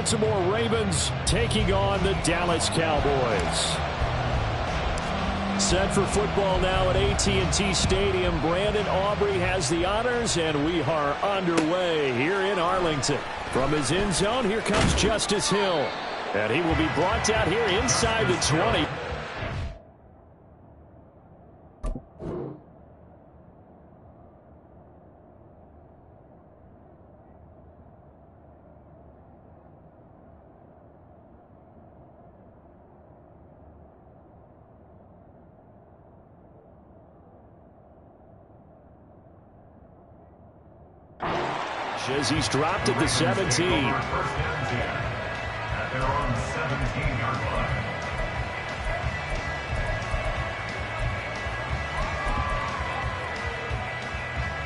Baltimore Ravens taking on the Dallas Cowboys. Set for football now at AT&T Stadium. Brandon Aubrey has the honors, and we are underway here in Arlington. From his end zone, here comes Justice Hill. And he will be brought down here inside the 20. He's dropped at the 17.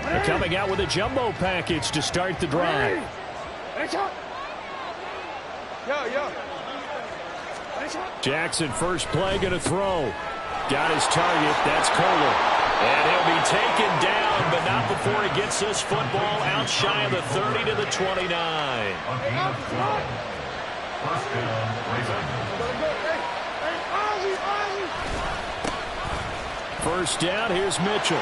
They're coming out with a jumbo package to start the drive. Jackson first play going to throw. Got his target. That's Kohler. And he'll be taken down, but not before he gets this football out shy of the 30 to the 29. First down, here's Mitchell.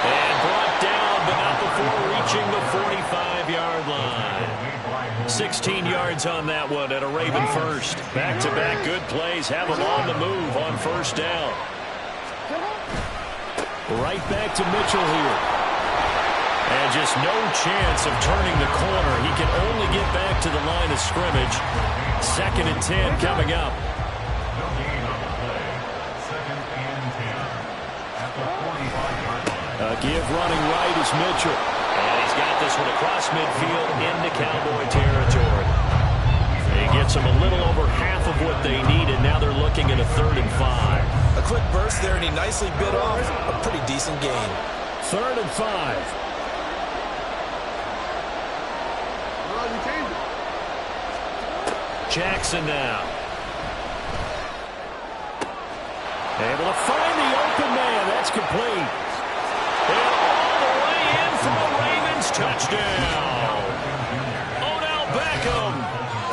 And brought down, but not before reaching the 45-yard line. 16 yards on that one and a Raven first. Back-to-back good plays have them on the move on first down. Right back to Mitchell here. And just no chance of turning the corner. He can only get back to the line of scrimmage. 2nd and 10 coming up. A give running right is Mitchell. And he's got this one across midfield into Cowboy territory. He gets them a little over half of what they needed. Now they're looking at a 3rd and 5. A quick burst there, and he nicely bit off a pretty decent gain. 3rd and 5. Jackson now. Able to find the open man. That's complete. And all the way in for a Ravens touchdown. Odell Beckham,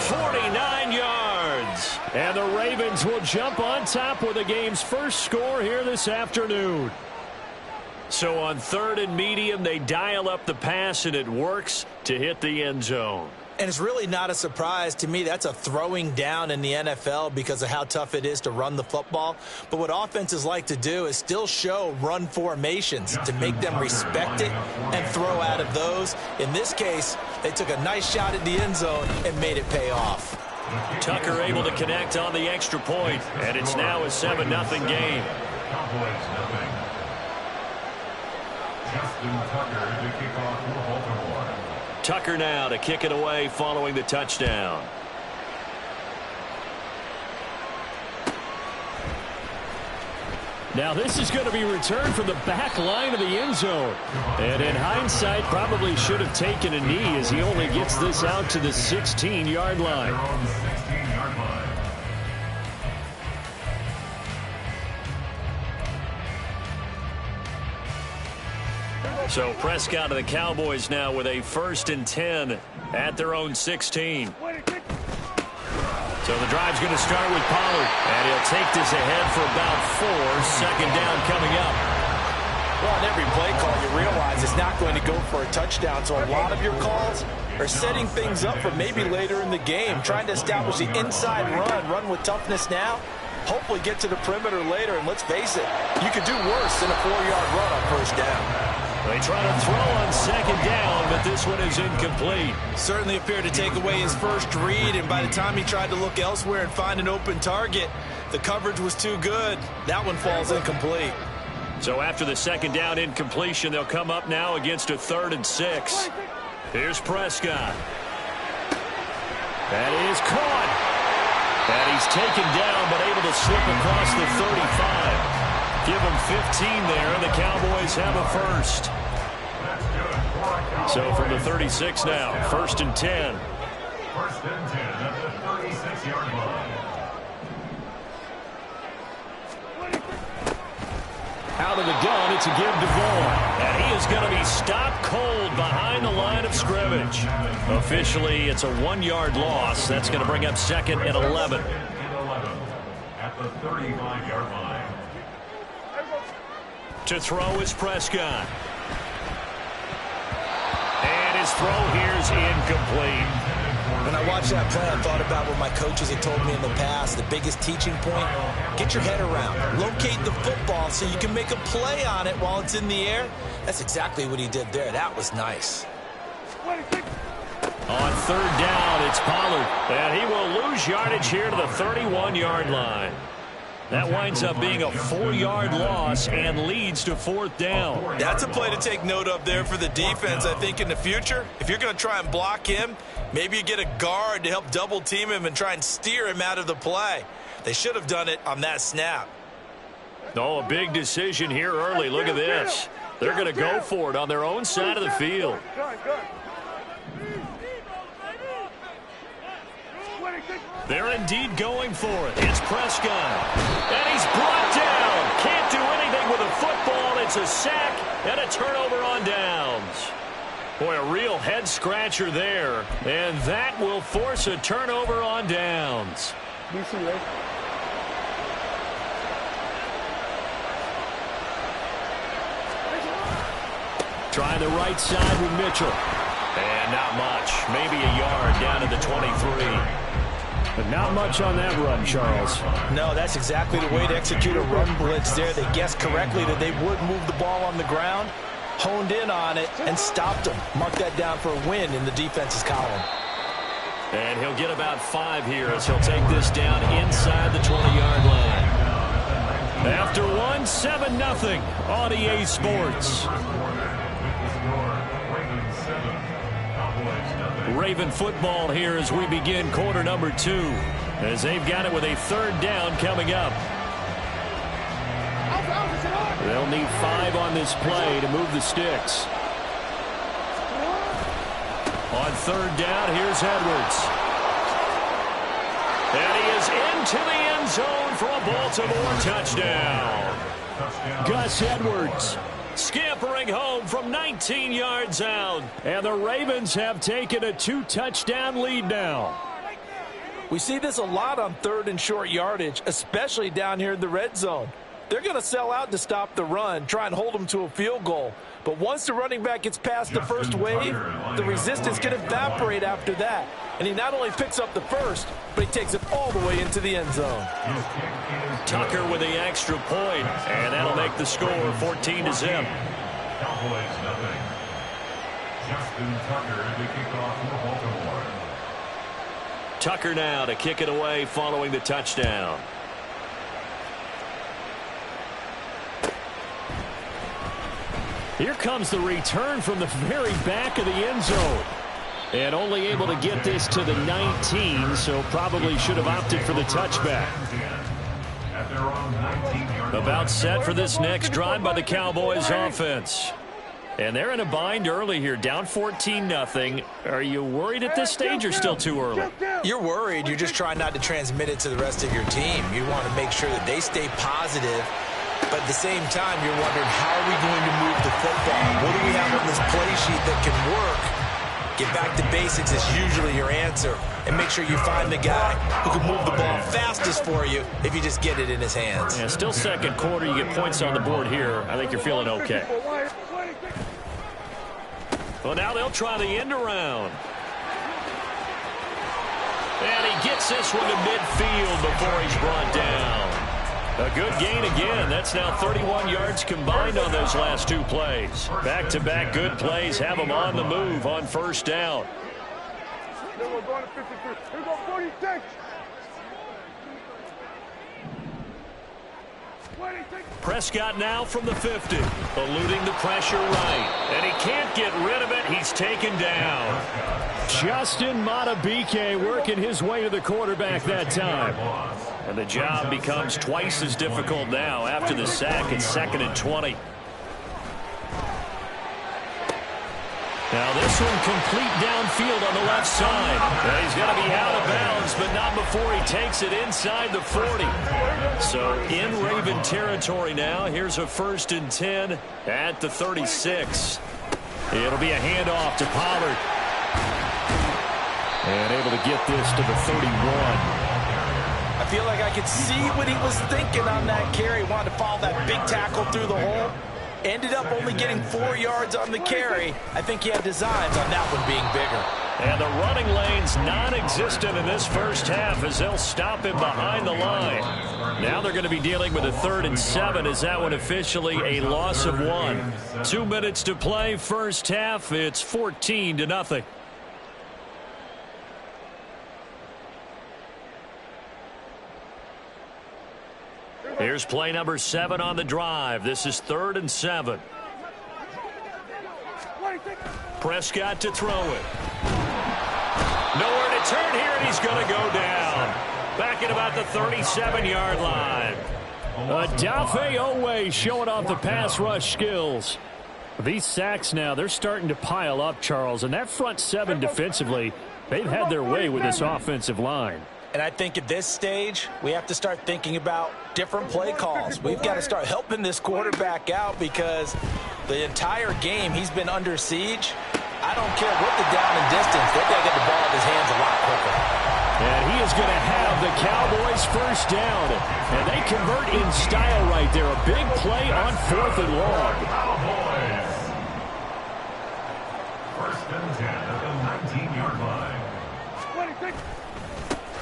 49 yards. And the Ravens will jump on top with the game's first score here this afternoon. So on 3rd and medium, they dial up the pass, and it works to hit the end zone. And it's really not a surprise to me. That's a throwing down in the NFL because of how tough it is to run the football. But what offenses like to do is still show run formations to make them respect it and throw out of those. In this case, they took a nice shot at the end zone and made it pay off. Tucker able to connect on the extra point, and it's now a 7-0 game. Justin Tucker to kick off for Baltimore. Tucker now to kick it away following the touchdown. Now this is going to be returned from the back line of the end zone. And in hindsight, probably should have taken a knee as he only gets this out to the 16-yard line. So Prescott of the Cowboys now with a 1st and 10 at their own 16. So the drive's going to start with Pollard, and he'll take this ahead for about 4. 2nd down coming up. Well, on every play call, you realize it's not going to go for a touchdown. So a lot of your calls are setting things up for maybe later in the game, trying to establish the inside run with toughness now. Hopefully get to the perimeter later, and let's face it, you could do worse than a 4-yard run on 1st down. They try to throw on 2nd down, but this one is incomplete. Certainly appeared to take away his first read, and by the time he tried to look elsewhere and find an open target, the coverage was too good. That one falls incomplete. So after the 2nd down incompletion, they'll come up now against a 3rd and 6. Here's Prescott. That is caught. And he's taken down, but able to slip across the 35. Give them 15 there, and the Cowboys have a 1st. So from the 36 now, 1st and 10. 1st and 10 at the 36-yard line. Out of the gun, it's a give to Vaughn. And he is going to be stopped cold behind the line of scrimmage. Officially, it's a 1-yard loss. That's going to bring up second and 11. At the 35-yard line. To throw is Prescott. And his throw here is incomplete. When I watched that play, I thought about what my coaches had told me in the past. The biggest teaching point, get your head around. Locate the football so you can make a play on it while it's in the air. That's exactly what he did there. That was nice. On third down, it's Pollard. And he will lose yardage here to the 31-yard line. That winds up being a 4-yard loss and leads to fourth down. That's a play to take note of there for the defense, I think, in the future. If you're going to try and block him, maybe you get a guard to help double team him and try and steer him out of the play. They should have done it on that snap. Oh, a big decision here early. Look at this. They're going to go for it on their own side of the field. They're indeed going for it. It's Prescott. And he's brought down. Can't do anything with a football. It's a sack and a turnover on downs. Boy, a real head-scratcher there. And that will force a turnover on downs. Trying the right side with Mitchell. And not much. Maybe a yard down to the 23. But not much on that run, Charles. No, that's exactly the way to execute a run blitz there. They guessed correctly that they would move the ball on the ground, honed in on it, and stopped them. Mark that down for a win in the defense's column. And he'll get about 5 here as he'll take this down inside the 20-yard line. After one, 7-0 on EA Sports. Raven football here as we begin quarter number 2, as they've got it with a third down coming up. They'll need 5 on this play to move the sticks. On third down, here's Edwards. And he is into the end zone for a Baltimore touchdown. Gus Edwards scampering home from 19 yards out. And the Ravens have taken a 2-touchdown lead now. We see this a lot on third and short yardage, especially down here in the red zone. They're going to sell out to stop the run, try and hold them to a field goal. But once the running back gets past the first wave, the resistance can evaporate after that. And he not only picks up the first, but he takes it all the way into the end zone. Tucker with the extra point, and that'll make the score 14-0. Cowboys nothing. Justin Tucker to kick off for Baltimore. Tucker now to kick it away following the touchdown. Here comes the return from the very back of the end zone. And only able to get this to the 19, so probably should have opted for the touchback. About set for this next drive by the Cowboys offense. And they're in a bind early here, down 14-0. Are you worried at this stage or still too early? You're worried. You're just trying not to transmit it to the rest of your team. You want to make sure that they stay positive. But at the same time, you're wondering, how are we going to move the football? What do we have on this play sheet that can work? Get back to basics is usually your answer. And make sure you find the guy who can move the ball fastest for you if you just get it in his hands. Yeah, still second quarter. You get points on the board here. I think you're feeling okay. Well, now they'll try the end around. And he gets this one to midfield before he's brought down. A good gain again. That's now 31 yards combined on those last 2 plays. Back-to-back good plays have them on the move on first down. Prescott now from the 50, eluding the pressure right. And he can't get rid of it. He's taken down. Justin Madubuike working his way to the quarterback that time. And the job becomes twice as difficult now after the sack. It's 2nd and 20. Now this one complete downfield on the left side. He's going to be out of bounds, but not before he takes it inside the 40. So in Raven territory now. Here's a 1st and 10 at the 36. It'll be a handoff to Pollard. And able to get this to the 31. I feel like I could see what he was thinking on that carry. Wanted to follow that big tackle through the hole. Ended up only getting 4 yards on the carry. I think he had designs on that one being bigger. And the running lane's non-existent in this first half as they'll stop him behind the line. Now they're going to be dealing with a 3rd and 7 as that one officially a loss of 1. 2 minutes to play first half. It's 14-0. Here's play number 7 on the drive. This is 3rd and 7. Prescott to throw it. Nowhere to turn here, and he's going to go down. Back at about the 37-yard line. Odafe Oweh showing off the pass rush skills. These sacks now, they're starting to pile up, Charles. And that front 7 defensively, they've had their way with this offensive line. And I think at this stage, we have to start thinking about different play calls. We've got to start helping this quarterback out because the entire game he's been under siege. I don't care what the down and distance. They've got to get the ball in his hands a lot quicker. And he is going to have the Cowboys first down. And they convert in style right there. A big play on 4th and long. Cowboys. 1st and 10 at the 19-yard line.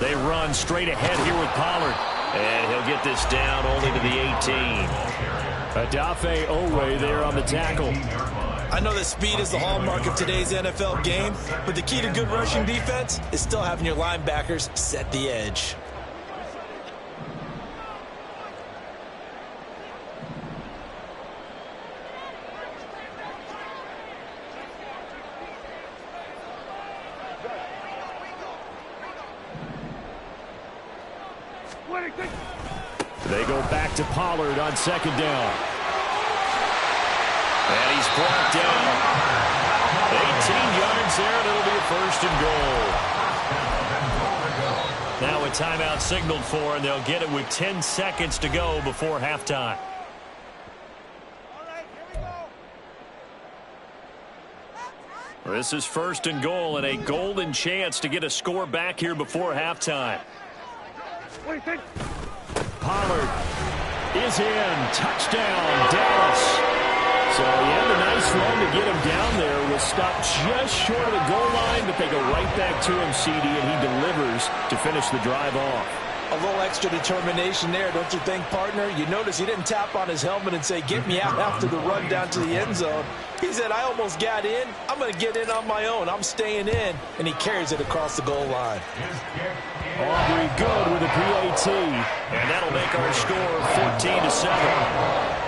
They run straight ahead here with Pollard. And he'll get this down only to the 18. Odafe Oweh there on the tackle. I know that speed is the hallmark of today's NFL game, but the key to good rushing defense is still having your linebackers set the edge. They go back to Pollard on 2nd down. And he's brought down. 18 yards there, and it'll be a 1st and goal. Now a timeout signaled for, and they'll get it with 10 seconds to go before halftime. This is 1st and goal, and a golden chance to get a score back here before halftime. Pollard is in. Touchdown, Dallas. So he had a nice run to get him down there. Was stopped just short of the goal line, but they go right back to him, CD, and he delivers to finish the drive off. A little extra determination there, don't you think, partner? You notice he didn't tap on his helmet and say, get me out after the run down to the end zone. He said, I almost got in. I'm going to get in on my own. I'm staying in. And he carries it across the goal line. Aubrey good with a PAT. And that'll make our score 14-7.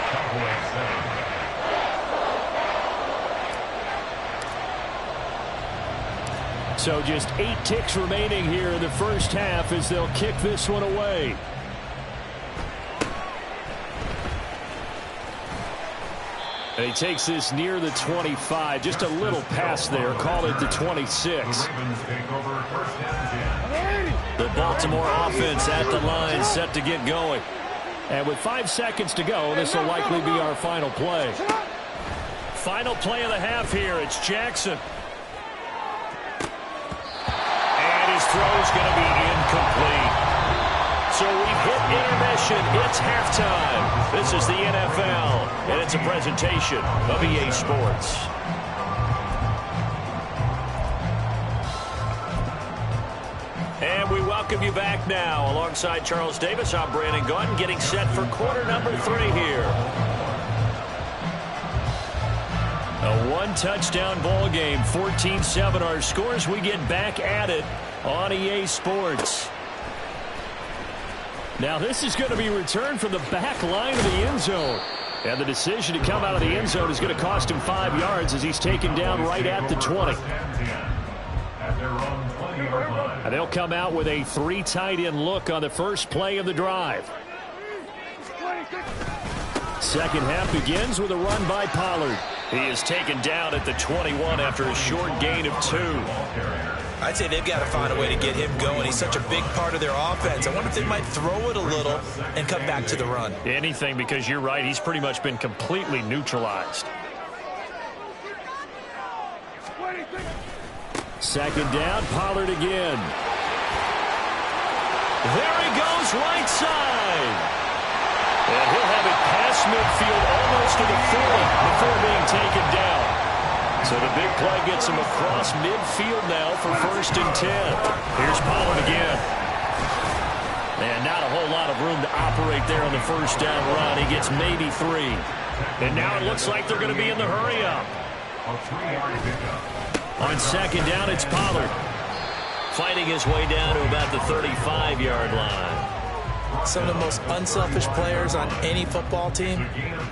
So just 8 ticks remaining here in the first half as they'll kick this one away. And he takes this near the 25. Just a little pass there. Call it the 26. The Baltimore offense at the line, set to get going. And with 5 seconds to go, this will likely be our final play. Final play of the half here. It's Jackson. His throw's going to be incomplete. So we've hit intermission. It's halftime. This is the NFL, and it's a presentation of EA Sports. And we welcome you back now. Alongside Charles Davis, I'm Brandon Gaudin, getting set for quarter number 3 here. A one-touchdown ball game, 14-7 our scores. We get back at it on EA Sports. Now this is going to be returned from the back line of the end zone. And the decision to come out of the end zone is going to cost him 5 yards as he's taken down right at the 20. And they'll come out with a 3 tight end look on the first play of the drive. Second half begins with a run by Pollard. He is taken down at the 21 after a short gain of 2. I'd say they've got to find a way to get him going. He's such a big part of their offense. I wonder if they might throw it a little and come back to the run. Anything, because you're right. He's pretty much been completely neutralized. Second down, Pollard again. There he goes, right side. And he'll have it past midfield almost to the 40 before being taken down. So the big play gets him across midfield now for 1st and 10. Here's Pollard again. And not a whole lot of room to operate there on the 1st down run. He gets maybe 3. And now it looks like they're going to be in the hurry up. On 2nd down, it's Pollard. Fighting his way down to about the 35-yard line. Some of the most unselfish players on any football team,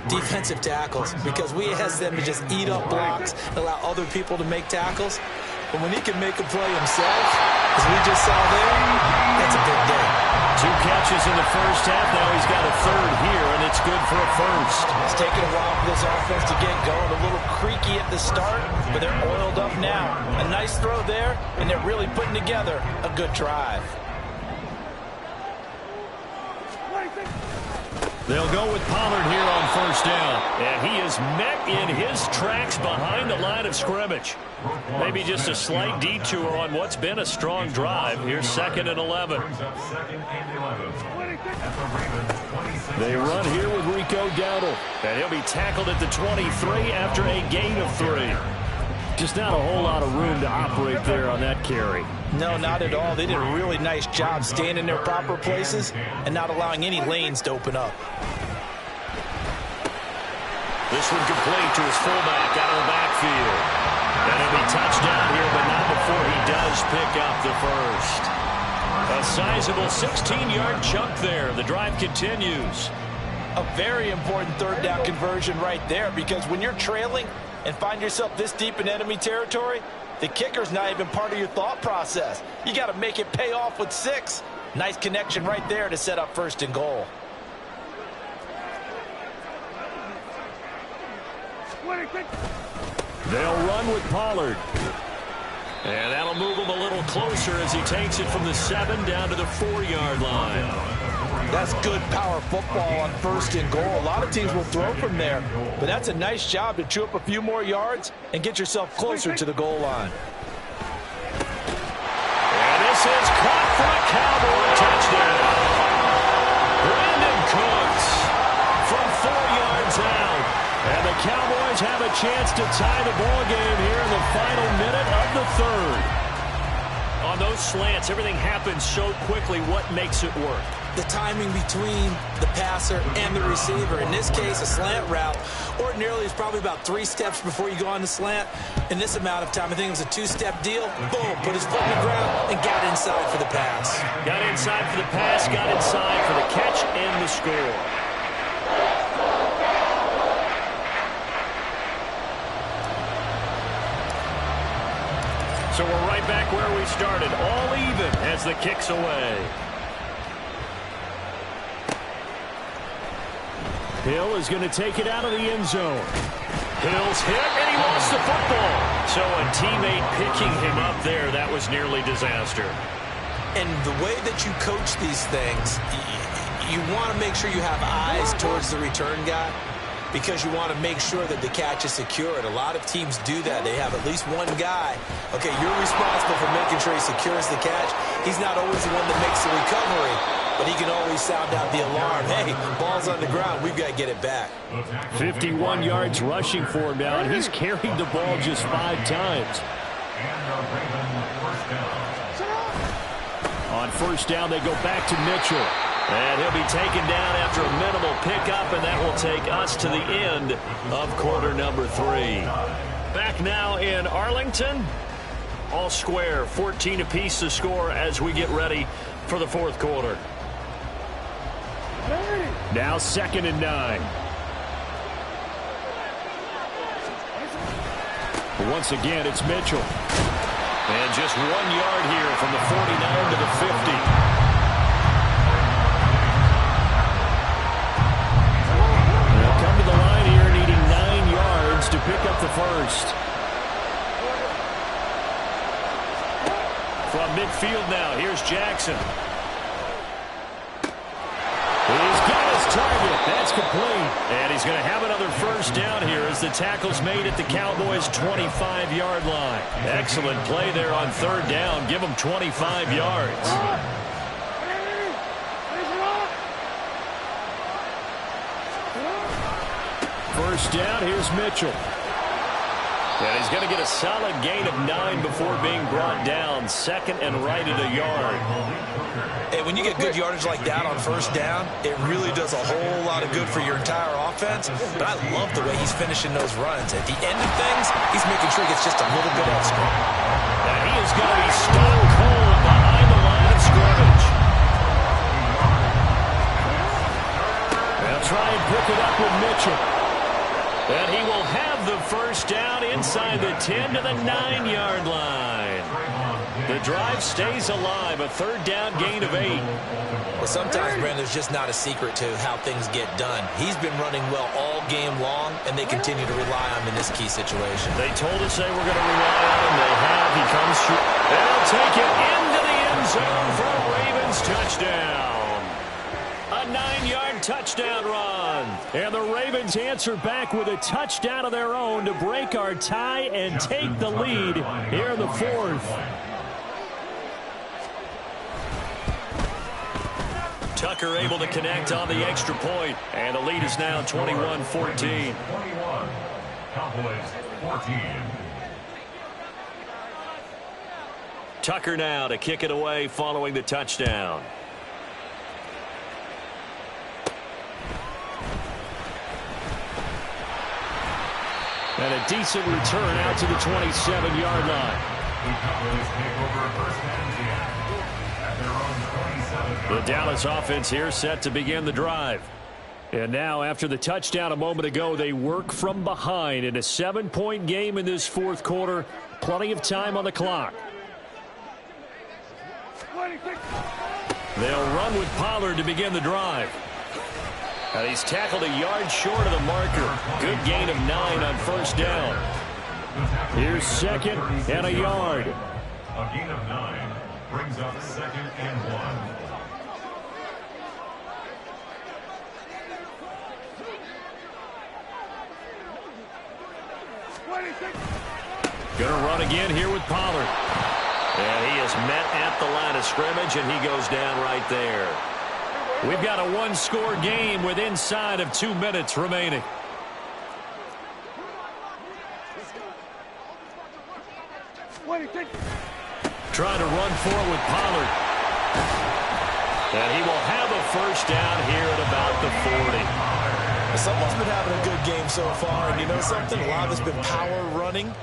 defensive tackles, because we ask them to just eat up blocks and allow other people to make tackles. But when he can make a play himself, as we just saw there, that's a big day. 2 catches in the 1st half. Now he's got a 3rd here, and it's good for a 1st. It's taken a while for this offense to get going. A little creaky at the start, but they're oiled up now. A nice throw there, and they're really putting together a good drive. They'll go with Pollard here on 1st down. And he is met in his tracks behind the line of scrimmage. Maybe just a slight detour on what's been a strong drive. Here's 2nd and 11. They run here with Rico Dowdle. And he'll be tackled at the 23 after a gain of 3. Just not a whole lot of room to operate there on that carry. No, not at all. They did a really nice job staying in their proper places and not allowing any lanes to open up. This one complete to his fullback out of the backfield. And he'll be touchdown here, but not before he does pick up the 1st. A sizable 16-yard chunk there. The drive continues. A very important 3rd down conversion right there, because when you're trailing and find yourself this deep in enemy territory, the kicker's not even part of your thought process. You got to make it pay off with 6. Nice connection right there to set up 1st and goal. They'll run with Pollard. And that'll move him a little closer as he takes it from the 7 down to the 4-yard line. That's good power football on 1st and goal. A lot of teams will throw from there, but that's a nice job to chew up a few more yards and get yourself closer to the goal line. And this is caught for a Cowboy touchdown. Brandon Cooks from 4 yards out. And the Cowboys have a chance to tie the ball game here in the final minute of the 3rd. On those slants, everything happens so quickly. What makes it work? The timing between the passer and the receiver. In this case, a slant route ordinarily is probably about 3 steps before you go on the slant. In this amount of time, I think it was a 2-step deal. Boom, put his foot in the ground and got inside for the pass. Got inside for the pass, got inside for the catch and the score. So we're right back where we started, all even as the kick's away. Hill is going to take it out of the end zone. Hill's hit, and he lost the football. So a teammate picking him up there, that was nearly disaster. And the way that you coach these things, you want to make sure you have eyes towards the return guy, because you want to make sure that the catch is secured. A lot of teams do that. They have at least one guy. Okay, you're responsible for making sure he secures the catch. He's not always the one that makes the recovery, but he can always sound out the alarm. Hey, ball's on the ground. We've got to get it back. 51 yards rushing for him now, and he's carried the ball just 5 times. On 1st down, they go back to Mitchell. And he'll be taken down after a minimal pickup, and that will take us to the end of quarter number 3. Back now in Arlington. All square, 14 apiece to score as we get ready for the 4th quarter. Now 2nd and 9. Once again, it's Mitchell. And just 1 yard here from the 49 to the 50. Come to the line here, needing 9 yards to pick up the 1st. field now. Here's Jackson. He's got his target. That's complete. And he's going to have another first down here as the tackle's made at the Cowboys' 25-yard line. Excellent play there on third down. Give them 25 yards. First down, here's Mitchell. And he's going to get a solid gain of 9 before being brought down. Second and right at a yard. And when you get good yardage like that on first down, it really does a whole lot of good for your entire offense. But I love the way he's finishing those runs. At the end of things, he's making sure he gets just a little bit extra. And he is going to be stopped cold behind the line of scrimmage. They'll try and pick it up with Mitchell. And he will have the first down inside the 10 to the 9-yard line. The drive stays alive, a third down gain of 8. Well, sometimes, Brandon, there's just not a secret to how things get done. He's been running well all game long, and they continue to rely on him in this key situation. They told us they were going to rely on him. They have. He comes through. And they'll take it into the end zone for a Ravens touchdown. A 9-yard touchdown run. And the Ravens answer back with a touchdown of their own to break our tie and take the lead here in the fourth. Tucker able to connect on the extra point. And the lead is now 21-14. 21. Cowboys 14. Tucker now to kick it away following the touchdown. And a decent return out to the 27-yard line. The Cowboys take over first and 10 at their own 27. The Dallas offense here set to begin the drive. And now after the touchdown a moment ago, they work from behind in a 7-point game in this fourth quarter. Plenty of time on the clock. They'll run with Pollard to begin the drive. And he's tackled a yard short of the marker. Good gain of 9 on first down. Here's second and a yard. A gain of 9 brings up second and 1. Gonna run again here with Pollard. And he is met at the line of scrimmage, and he goes down right there. We've got a one-score game with inside of 2 minutes remaining. Trying to run forward with Pollard. And he will have a first down here at about the 40. Someone's been having a good game so far, and you know something? A lot of it's been power running.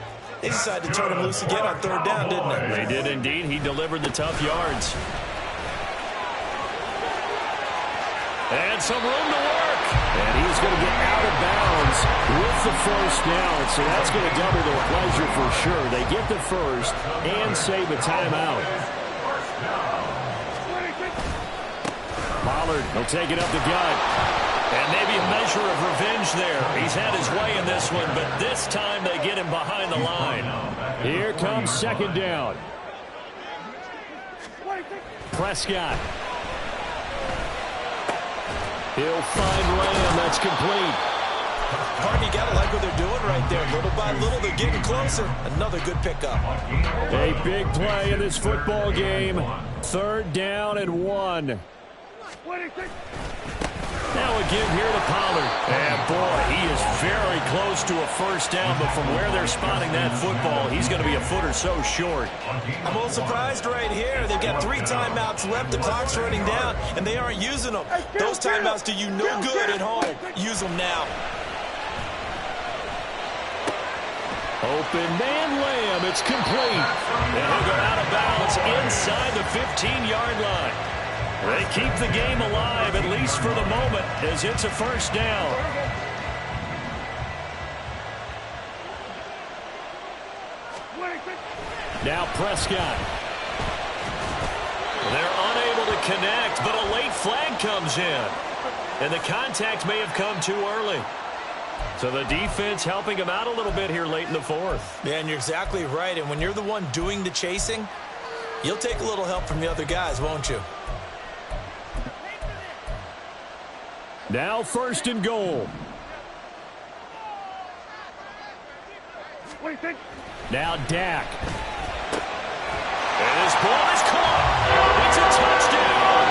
They decided to turn him loose again on third down, didn't they? They did indeed. He delivered the tough yards. And some room to work. And he's going to get out of bounds with the first down. So that's going to double their pleasure for sure. They get the first and save a timeout. Pollard will take it up the gut. And maybe a measure of revenge there. He's had his way in this one, but this time they get him behind the line. Here comes second down. Prescott. He'll find Lamb. That's complete. Harden, you got to like what they're doing right there. Little by little, they're getting closer. Another good pickup. A big play in this football game. Third down and 1. Now again here to Pollard. And boy, he is very close to a first down, but from where they're spotting that football, he's going to be a foot or so short. I'm a little surprised right here. They've got 3 timeouts left. The clock's running down, and they aren't using them. Those timeouts do you no good at home. Use them now. Open man Lamb. It's complete. And he'll go out of bounds inside the 15-yard line. They keep the game alive, at least for the moment, as it's a first down. Now Prescott. They're unable to connect, but a late flag comes in. And the contact may have come too early. So the defense helping him out a little bit here late in the fourth. Yeah, and you're exactly right. And when you're the one doing the chasing, You'll take a little help from the other guys, won't you? Now 1st and goal. What do you think? Now Dak. And this ball is caught. It's a touchdown.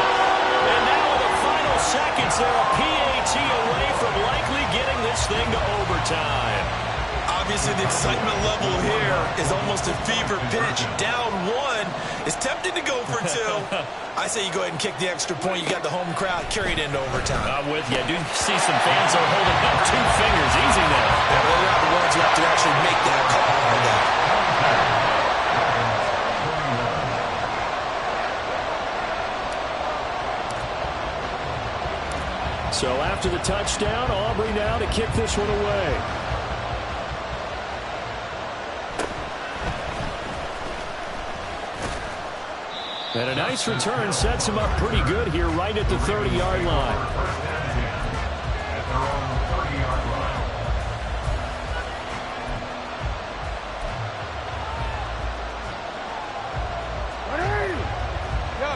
And now in the final seconds, they're a PAT away from likely getting this thing to overtime. Obviously, the excitement level here is almost a fever pitch. Down 1. It's tempting to go for 2. I say you go ahead and kick the extra point. You got the home crowd carried into overtime. I'm with you. I do see some fans are holding up 2 fingers. Easy now. Yeah, well, they're not the ones who have to actually make that call on that. So after the touchdown, Aubrey now to kick this one away. And a nice return sets him up pretty good here right at the 30-yard line. At their own 30-yard line. Hey! Yo.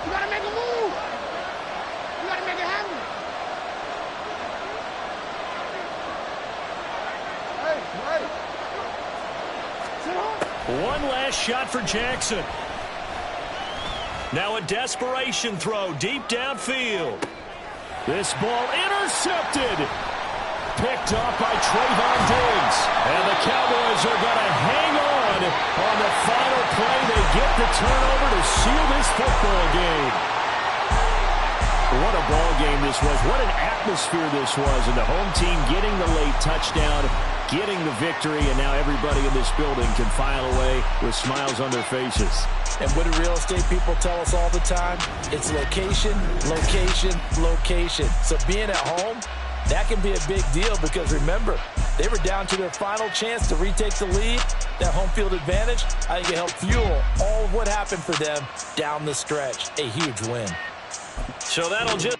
You gotta make a move. You gotta make it happen. Hey. Sit on. One last shot for Jackson. Now a desperation throw deep downfield. This ball intercepted. Picked off by Trayvon Diggs. And the Cowboys are going to hang on the final play. They get the turnover to seal this football game. What a ball game this was. What an atmosphere this was. And the home team getting the late touchdown, getting the victory, and now everybody in this building can file away with smiles on their faces. And what do real estate people tell us all the time? It's location, location, location. So being at home, that can be a big deal because remember, they were down to their final chance to retake the lead. That home field advantage, I think it helped fuel all of what happened for them down the stretch. A huge win. So that'll just...